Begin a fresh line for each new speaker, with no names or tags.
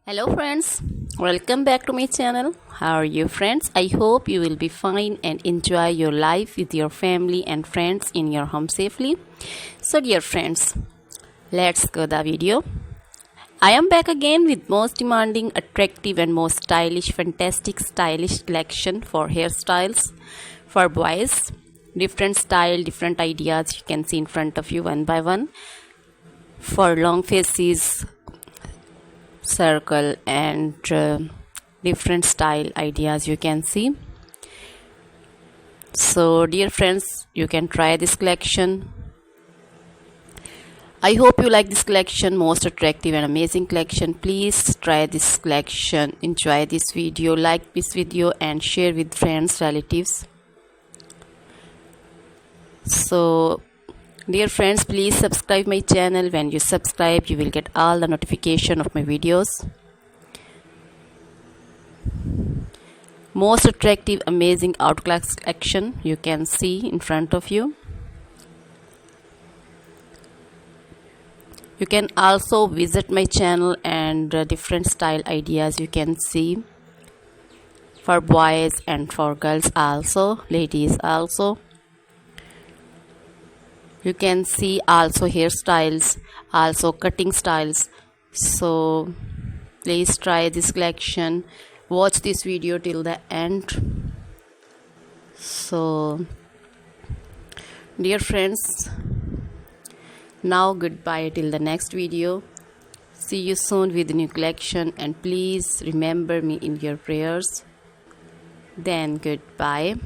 Hello friends, welcome back to my channel. How are you friends? I hope you will be fine and enjoy your life with your family and friends in your home safely. So dear friends, let's go the video. I am back again with most demanding, attractive and most stylish, fantastic stylish collection for hairstyles for boys. Different style, different ideas you can see in front of you one by one. For long faces, circle and different style ideas you can see. So dear friends, you can try this collection. I hope you like this collection, most attractive and amazing collection. Please try this collection, enjoy this video, like this video and share with friends, relatives. So dear friends, please subscribe my channel. When you subscribe, you will get all the notification of my videos. Most attractive, amazing outclass collection you can see in front of you. You can also visit my channel and different style ideas you can see for boys and for girls also, ladies also. You can see also hairstyles, also cutting styles. So please try this collection. Watch this video till the end. So dear friends, now goodbye till the next video. See you soon with a new collection and please remember me in your prayers. Then goodbye.